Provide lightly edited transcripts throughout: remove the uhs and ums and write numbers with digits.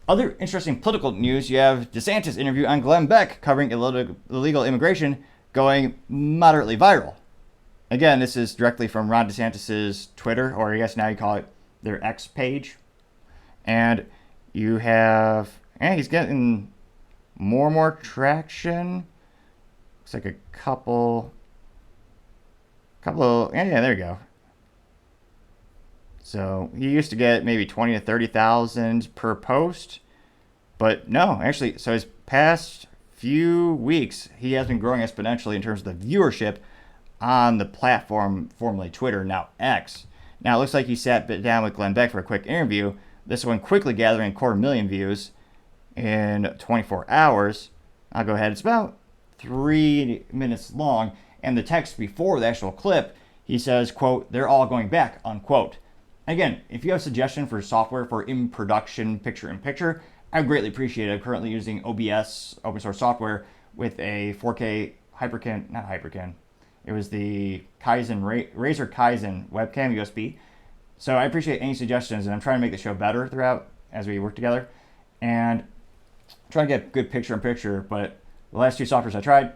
Other interesting political news, you have DeSantis interview on Glen Beck covering illegal immigration going moderately viral. Again, this is directly from Ron DeSantis' Twitter, or I guess now you call it their X page. And you have, he's getting more and more traction. Looks like a couple, yeah, there you go. So he used to get maybe 20 to 30,000 per post, but no, actually, so his past few weeks, he has been growing exponentially in terms of the viewership on the platform formerly Twitter, now X. Now it looks like he sat down with Glen Beck for a quick interview. This one quickly gathering 250,000 views in 24 hours. I'll go ahead. It's about 3 minutes long, and the text before the actual clip, he says, quote, "They're all going back," unquote. Again, if you have a suggestion for software for in-production picture-in-picture, I would greatly appreciate it. I'm currently using OBS, open source software, with a 4K not Hyperkin. It was the Razer Kaizen webcam USB. So I appreciate any suggestions, and I'm trying to make the show better throughout as we work together. And trying to get good picture-in-picture, but the last two softwares I tried,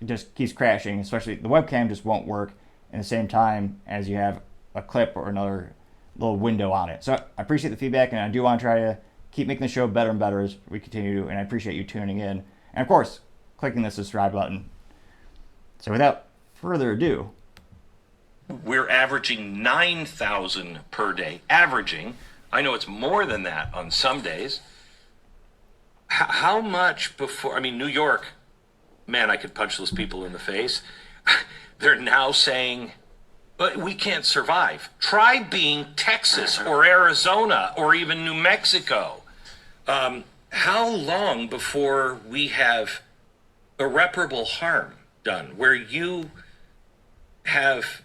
it just keeps crashing, especially the webcam just won't work in the same time as you have a clip or another little window on it. So I appreciate the feedback, and I do want to try to keep making the show better and better as we continue to, and I appreciate you tuning in. And of course, clicking the subscribe button. So without further ado, we're averaging 9,000 per day. Averaging. I know it's more than that on some days. How much before, I mean, New York, man, I could punch those people in the face. They're now saying, but we can't survive. Try being Texas or Arizona or even New Mexico. How long before we have irreparable harm done, where you have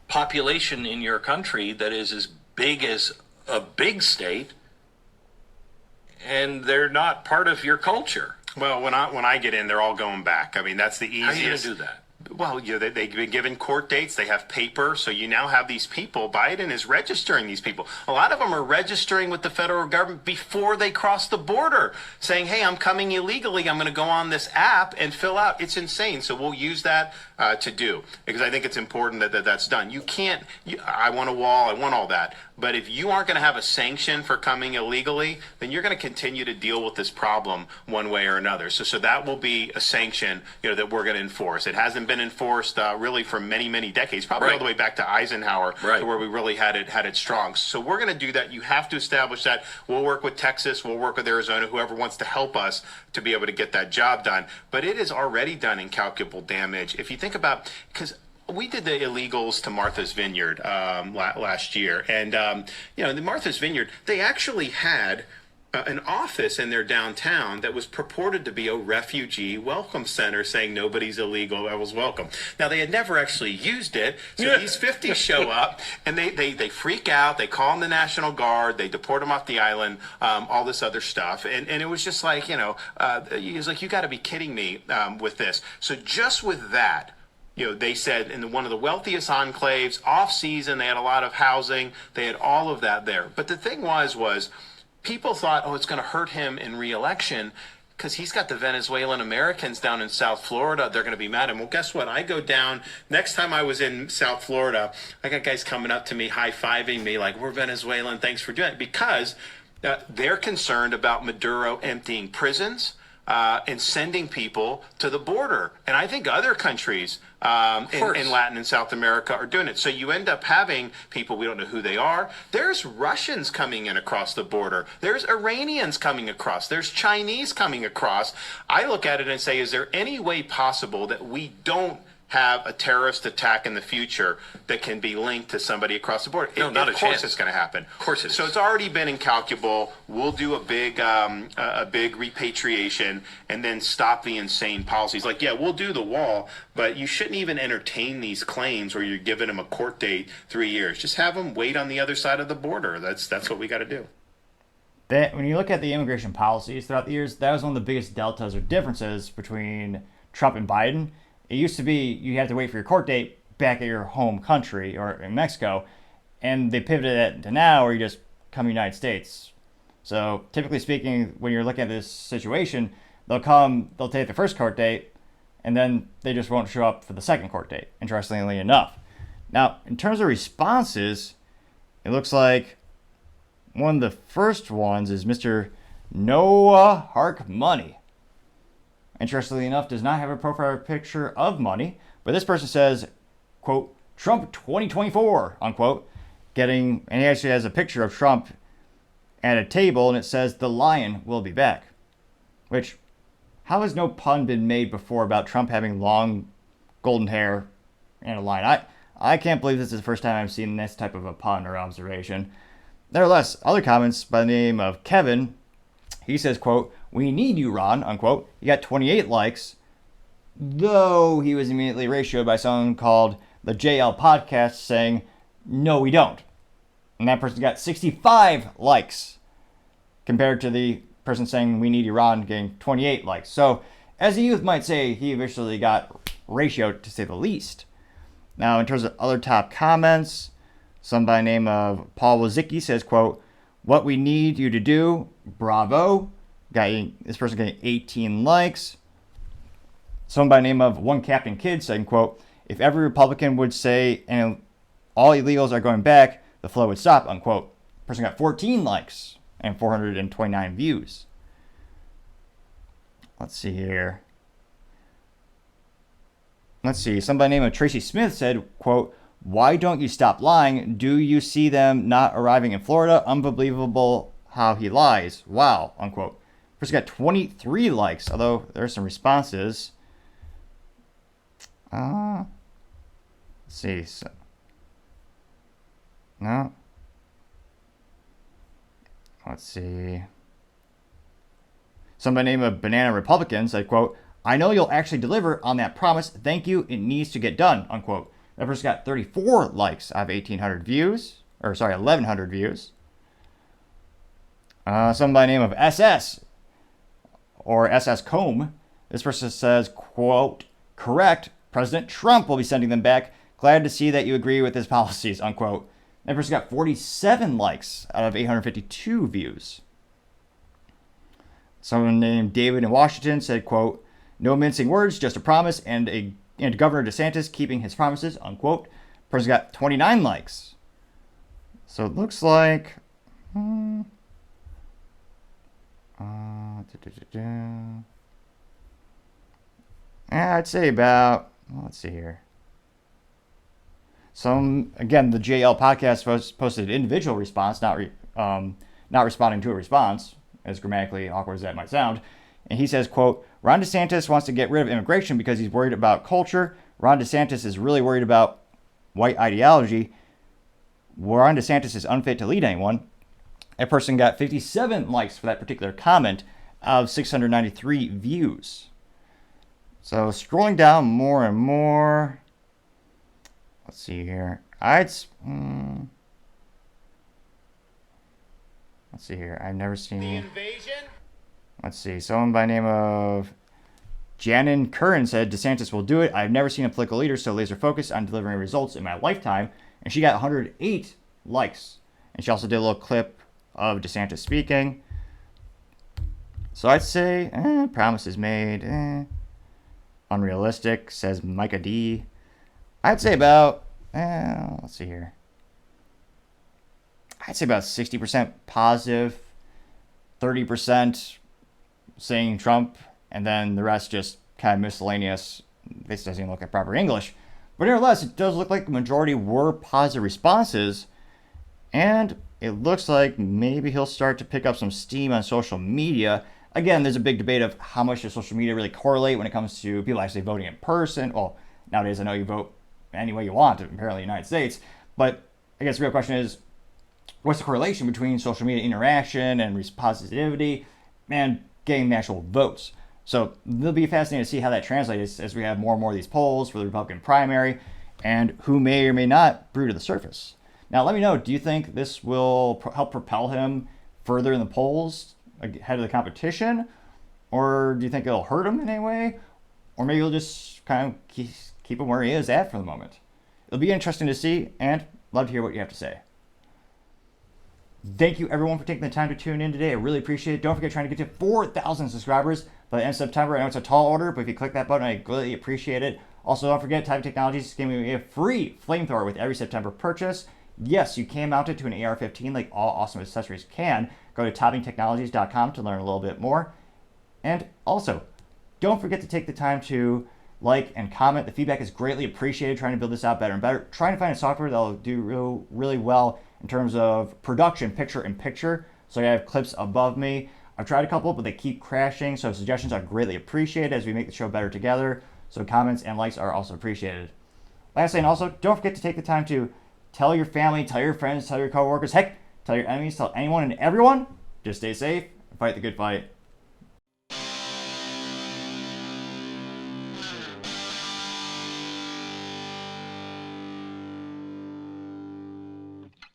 population in your country that is as big as a big state, and they're not part of your culture? Well, when I get in, they're all going back. I mean, that's the easiest. How are you going to do that? Well, they've been given court dates. They have paper. So you now have these people. Biden is registering these people. A lot of them are registering with the federal government before they cross the border, saying, hey, I'm coming illegally. I'm going to go on this app and fill out. It's insane. So we'll use that to do, because I think it's important that that's done. You can't, I want a wall. I want all that. But if you aren't going to have a sanction for coming illegally, then you're going to continue to deal with this problem one way or another. So that will be a sanction, that we're going to enforce. It hasn't been enforced really for many, many decades, probably all the way back to Eisenhower, to where we really had it strong. So we're going to do that. You have to establish that. We'll work with Texas. We'll work with Arizona, whoever wants to help us to be able to get that job done. But it is already done incalculable damage. If you think about, because we did the illegals to Martha's Vineyard last year. And, the Martha's Vineyard, they actually had an office in their downtown that was purported to be a refugee welcome center, saying nobody's illegal, I was welcome. Now, they had never actually used it. So these 50 show up, and they freak out. They call in the National Guard. They deport them off the island, all this other stuff. And it was just like, he was like, you got to be kidding me with this. So just with that, they said in one of the wealthiest enclaves, off season, they had a lot of housing. They had all of that there. But the thing was people thought, it's going to hurt him in re-election because he's got the Venezuelan Americans down in South Florida. They're going to be mad at him. Well, guess what? I go down. Next time I was in South Florida, I got guys coming up to me, high-fiving me like, we're Venezuelan. Thanks for doing it. Because they're concerned about Maduro emptying prisons and sending people to the border. And I think other countries in Latin and South America are doing it. So you end up having people, we don't know who they are. There's Russians coming in across the border. There's Iranians coming across. There's Chinese coming across. I look at it and say, is there any way possible that we don't have a terrorist attack in the future that can be linked to somebody across the border? No, not a chance. Of course it's going to happen. Of course it is. So it's already been incalculable. We'll do a big repatriation and then stop the insane policies. Like, we'll do the wall, but you shouldn't even entertain these claims where you're giving them a court date 3 years. Just have them wait on the other side of the border. That's what we got to do. When you look at the immigration policies throughout the years, that was one of the biggest deltas or differences between Trump and Biden. It used to be you had to wait for your court date back at your home country or in Mexico, and they pivoted it to now where you just come to the United States. So typically speaking, when you're looking at this situation, they'll take the first court date, and then they just won't show up for the second court date, interestingly enough. Now, in terms of responses, it looks like one of the first ones is Mr. Noah Hark Money. Interestingly enough, does not have a profile picture of money, but this person says, quote, Trump 2024, unquote, and he actually has a picture of Trump at a table, and it says, the lion will be back. Which, how has no pun been made before about Trump having long golden hair and a lion? I can't believe this is the first time I've seen this type of a pun or observation. Nevertheless, other comments by the name of Kevin, he says, quote, we need you, Ron, unquote. He got 28 likes, though he was immediately ratioed by someone called the JL Podcast saying, no, we don't. And that person got 65 likes compared to the person saying we need you, Ron, getting 28 likes. So, as the youth might say, he eventually got ratioed, to say the least. Now, in terms of other top comments, some by the name of Paul Wozicki says, quote, what we need you to do, bravo. This person getting 18 likes. Someone by the name of One Captain Kid saying, quote, if every Republican would say and all illegals are going back, the flow would stop, unquote. Person got 14 likes and 429 views. Let's see here. Somebody by the name of Tracy Smith said, quote, why don't you stop lying? Do you see them not arriving in Florida? Unbelievable how he lies. Wow, unquote. Person got 23 likes, although there are some responses. Let's see. No. Let's see. Somebody named a Banana Republican said, quote, I know you'll actually deliver on that promise. Thank you. It needs to get done, unquote. That person got 34 likes out of 1,800 views. 1,100 views. Somebody by the name of SS, or SS Combe. This person says, quote, correct. President Trump will be sending them back. Glad to see that you agree with his policies, unquote. That person got 47 likes out of 852 views. Someone named David in Washington said, quote, no mincing words, just a promise, and Governor DeSantis keeping his promises, unquote. Person got 29 likes. So it looks like... I'd say about... let's see here. Again, the JL Podcast posted an individual response, not responding to a response, as grammatically awkward as that might sound. And he says, quote, Ron DeSantis wants to get rid of immigration because he's worried about culture. Ron DeSantis is really worried about white ideology. Ron DeSantis is unfit to lead anyone. That person got 57 likes for that particular comment out of 693 views. So scrolling down more and more. Let's see here. Let's see here. I've never seen... The invasion? Let's see. Someone by the name of Janin Curran said, DeSantis will do it. I've never seen a political leader so laser focused on delivering results in my lifetime. And she got 108 likes. And she also did a little clip of DeSantis speaking. So I'd say, promises made, unrealistic, says Micah D. I'd say about, let's see here. I'd say about 60% positive, 30% saying Trump, and then the rest just kind of miscellaneous. This doesn't even look like proper English. But nevertheless, it does look like the majority were positive responses, and it looks like maybe he'll start to pick up some steam on social media. Again, there's a big debate of how much does social media really correlate when it comes to people actually voting in person. Well, nowadays I know you vote any way you want, apparently in the United States. But I guess the real question is, what's the correlation between social media interaction and positivity and getting the actual votes? So it'll be fascinating to see how that translates as we have more and more of these polls for the Republican primary and who may or may not brew to the surface. Now, let me know, do you think this will help propel him further in the polls ahead of the competition? Or do you think it'll hurt him in any way? Or maybe he'll just kind of keep him where he is at for the moment. It'll be interesting to see, and love to hear what you have to say. Thank you everyone for taking the time to tune in today. I really appreciate it. Don't forget trying to get to 4,000 subscribers by the end of September. I know it's a tall order, but if you click that button, I greatly appreciate it. Also, don't forget Type Technologies is giving me a free flamethrower with every September purchase. Yes, you can mount it to an AR-15 like all awesome accessories can. Go to toppingtechnologies.com to learn a little bit more. And also, don't forget to take the time to like and comment. The feedback is greatly appreciated, trying to build this out better and better. Trying to find a software that will do really well in terms of production, picture-in-picture. So I have clips above me. I've tried a couple, but they keep crashing. So suggestions are greatly appreciated as we make the show better together. So comments and likes are also appreciated. Lastly, and also, don't forget to take the time to tell your family, tell your friends, tell your coworkers, heck, tell your enemies, tell anyone and everyone. Just stay safe and fight the good fight.